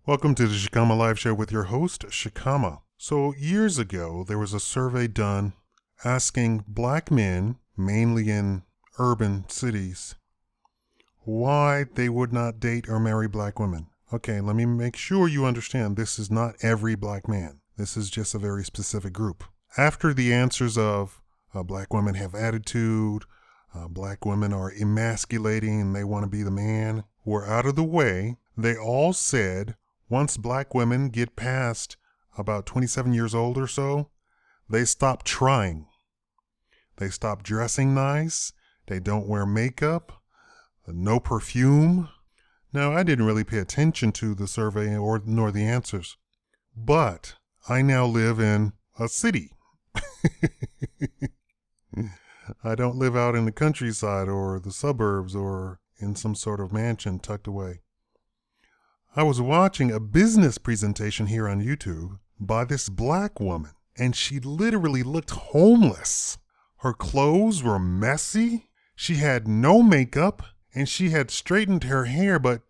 Welcome to the Shikama Live Show with your host, Shikama. So, years ago, there was a survey done asking black men, mainly in urban cities, why they would not date or marry black women. Okay, let me make sure you understand this is not every black man. This is just a very specific group. After the answers of black women have attitude, black women are emasculating and they want to be the man, were out of the way, they all said once black women get past about 27 years old or so, they stop trying. They stop dressing nice. They don't wear makeup, no perfume. Now, I didn't really pay attention to the survey nor the answers, but I now live in a city. I don't live out in the countryside or the suburbs or in some sort of mansion tucked away. I was watching a business presentation here on YouTube by this black woman, and she literally looked homeless. Her clothes were messy. She had no makeup, and she had straightened her hair, but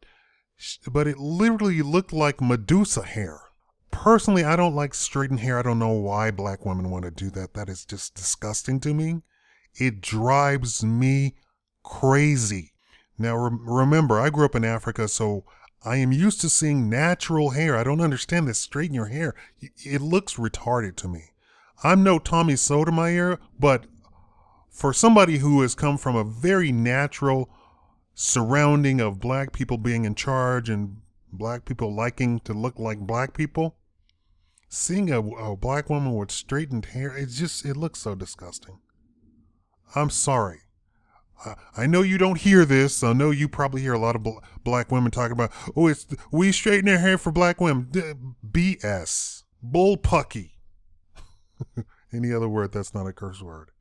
it literally looked like Medusa hair. Personally, I don't like straightened hair. I don't know why black women want to do that. That is just disgusting to me. It drives me crazy. Now, remember, I grew up in Africa, so I am used to seeing natural hair. I don't understand this. Straighten your hair. It looks retarded to me. I'm no Tommy Sotomayor, but for somebody who has come from a very natural surrounding of black people being in charge and black people liking to look like black people, seeing a black woman with straightened hair, it looks so disgusting. I'm sorry. I know you don't hear this. I know you probably hear a lot of black women talking about, we straighten our hair for black women. BS. Bullpucky. Any other word that's not a curse word.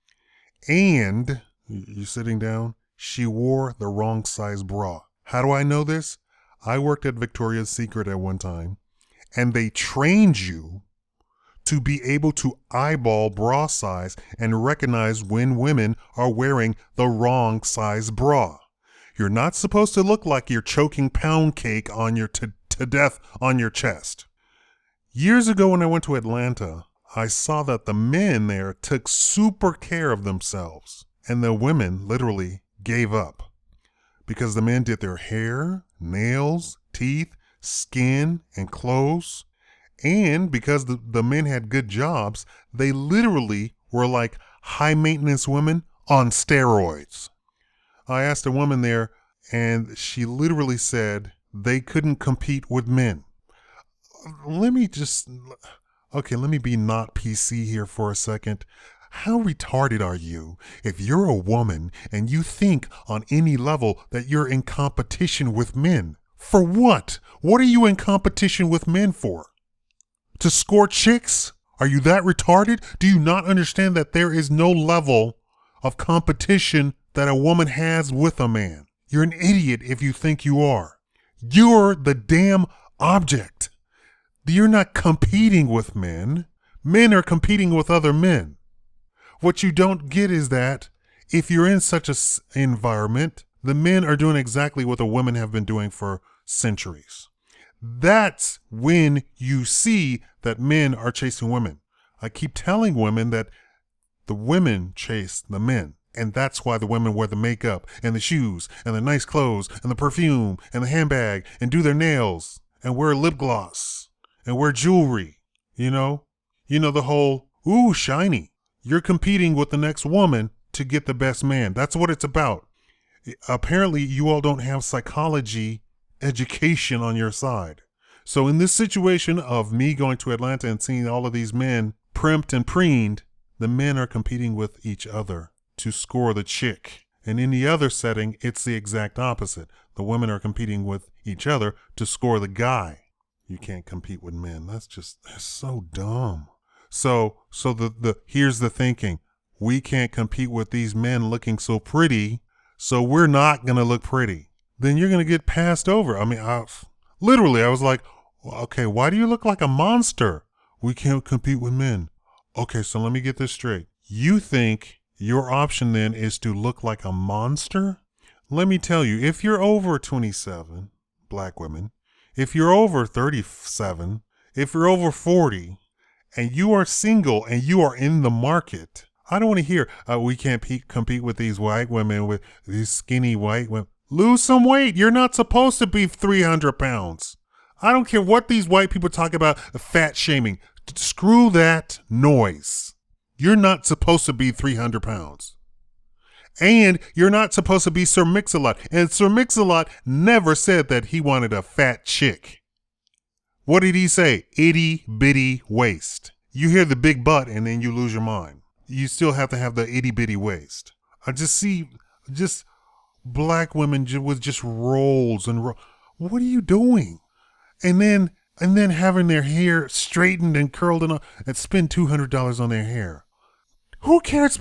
And, you sitting down, she wore the wrong size bra. How do I know this? I worked at Victoria's Secret at one time, and they trained you to be able to eyeball bra size and recognize when women are wearing the wrong size bra. You're not supposed to look like you're choking pound cake on your to death on your chest. Years ago when I went to Atlanta, I saw that the men there took super care of themselves, and the women literally gave up because the men did their hair, nails, teeth, skin, and clothes. And because the men had good jobs, they literally were like high maintenance women on steroids. I asked a woman there, and she literally said they couldn't compete with men. Let me be not PC here for a second. How retarded are you if you're a woman and you think on any level that you're in competition with men? For what? What are you in competition with men for? To score chicks? Are you that retarded? Do you not understand that there is no level of competition that a woman has with a man? You're an idiot if you think you are. You're the damn object. You're not competing with men. Men are competing with other men. What you don't get is that if you're in such an environment, the men are doing exactly what the women have been doing for centuries. That's when you see that men are chasing women. I keep telling women that the women chase the men, and that's why the women wear the makeup and the shoes and the nice clothes and the perfume and the handbag and do their nails and wear lip gloss and wear jewelry. You know the whole, ooh, shiny. You're competing with the next woman to get the best man. That's what it's about. Apparently, you all don't have psychology education on your side. So in this situation of me going to Atlanta and seeing all of these men primped and preened, the men are competing with each other to score the chick. And in the other setting, it's the exact opposite. The women are competing with each other to score the guy. You can't compete with men. That's so dumb. So here's the thinking. We can't compete with these men looking so pretty, so we're not going to look pretty. Then you're going to get passed over. I mean, I was like, okay, why do you look like a monster? We can't compete with men. Okay, so let me get this straight. You think your option then is to look like a monster? Let me tell you, if you're over 27, black women, If you're over 37, if you're over 40, and you are single and you are in the market, I don't want to hear, we can't compete with these white women, with these skinny white women. Lose some weight. You're not supposed to be 300 pounds. I don't care what these white people talk about, fat shaming. Screw that noise. You're not supposed to be 300 pounds. And you're not supposed to be Sir Mix-a-Lot. And Sir Mix-a-Lot never said that he wanted a fat chick. What did he say? Itty bitty waist. You hear the big butt and then you lose your mind. You still have to have the itty bitty waist. I just see black women with just rolls and what are you doing? And then having their hair straightened and curled and spend $200 on their hair. Who cares?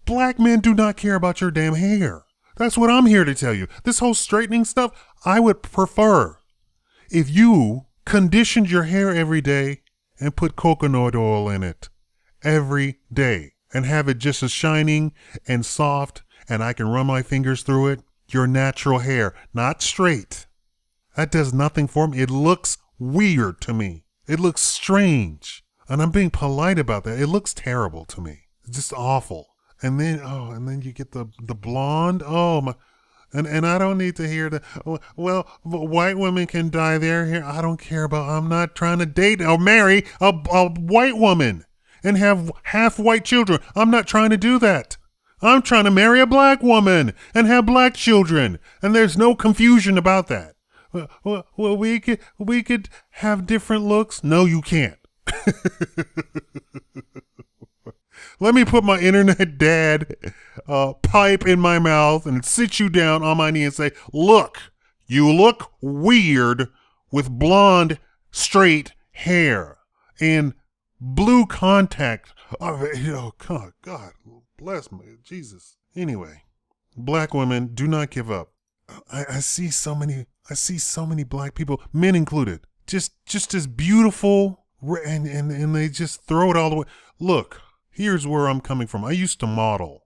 Black men do not care about your damn hair. That's what I'm here to tell you. This whole straightening stuff, I would prefer if you conditioned your hair every day and put coconut oil in it every day and have it just as shining and soft and I can run my fingers through it. Your natural hair, not straight. That does nothing for me. It looks weird to me. It looks strange. And I'm being polite about that. It looks terrible to me. It's just awful. And then you get the blonde. Oh my. And I don't need to hear the, well, white women can dye their hair. I don't care about, I'm not trying to date or marry a white woman and have half white children. I'm not trying to do that. I'm trying to marry a black woman and have black children. And there's no confusion about that. Well, we could have different looks. No, you can't. Let me put my internet dad pipe in my mouth and sit you down on my knee and say, look, you look weird with blonde, straight hair and blue contact. Oh, God, bless me, Jesus. Anyway, black women, do not give up. I see so many black people, men included, just as beautiful and they just throw it all the way. Look. Here's where I'm coming from. I used to model.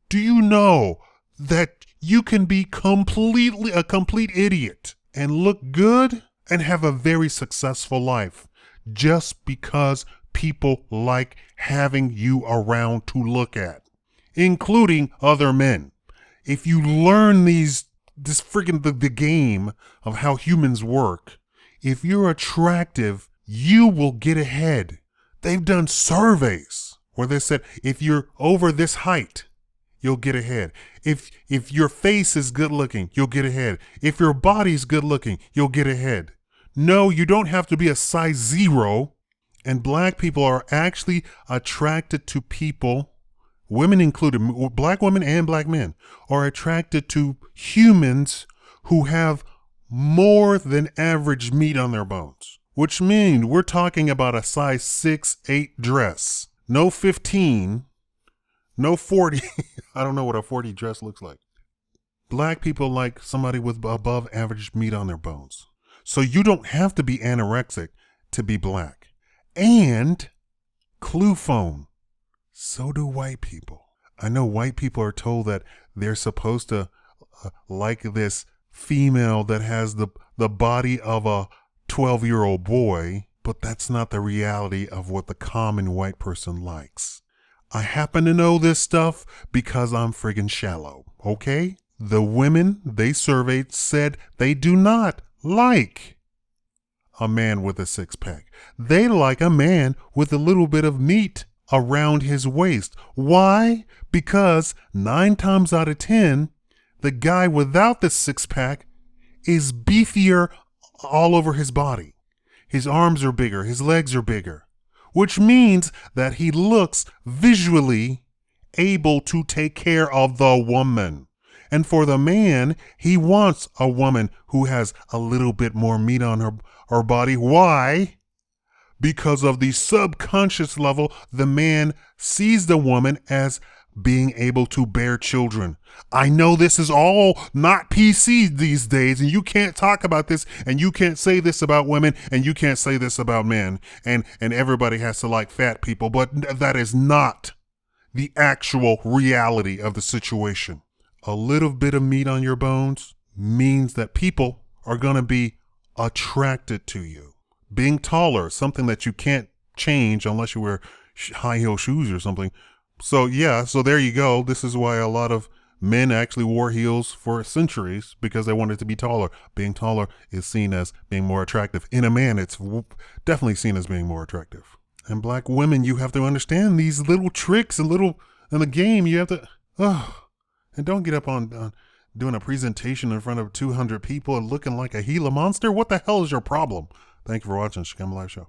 Do you know that you can be a complete idiot and look good and have a very successful life just because people like having you around to look at, including other men? If you learn the game of how humans work, if you're attractive, you will get ahead. They've done surveys where they said, if you're over this height, you'll get ahead. If your face is good looking, you'll get ahead. If your body's good looking, you'll get ahead. No, you don't have to be a size 0. And black people are actually attracted to people, women included, black women and black men, are attracted to humans who have more than average meat on their bones, which means we're talking about a size 6, 8 dress. No 15, no 40. I don't know what a 40 dress looks like. Black people like somebody with above average meat on their bones. So you don't have to be anorexic to be black. And clue phone. So do white people. I know white people are told that they're supposed to like this female that has the body of a 12-year-old boy. But that's not the reality of what the common white person likes. I happen to know this stuff because I'm friggin' shallow, okay? The women they surveyed said they do not like a man with a six-pack. They like a man with a little bit of meat around his waist. Why? Because 9 times out of 10, the guy without the six-pack is beefier all over his body. His arms are bigger, his legs are bigger, which means that he looks visually able to take care of the woman. And for the man, he wants a woman who has a little bit more meat on her body. Why? Because of the subconscious level, the man sees the woman as being able to bear children. I know this is all not PC these days, and you can't talk about this, and you can't say this about women, and you can't say this about men, and everybody has to like fat people, but that is not the actual reality of the situation. A little bit of meat on your bones means that people are going to be attracted to you. Being taller, something that you can't change unless you wear high heel shoes or something. So yeah, so there you go. This is why a lot of men actually wore heels for centuries, because they wanted to be taller. Being taller is seen as being more attractive. In a man, it's definitely seen as being more attractive. And black women, you have to understand these little tricks and in the game. You have to, and don't get up on doing a presentation in front of 200 people and looking like a Gila monster. What the hell is your problem? Thank you for watching Shikama Live Show.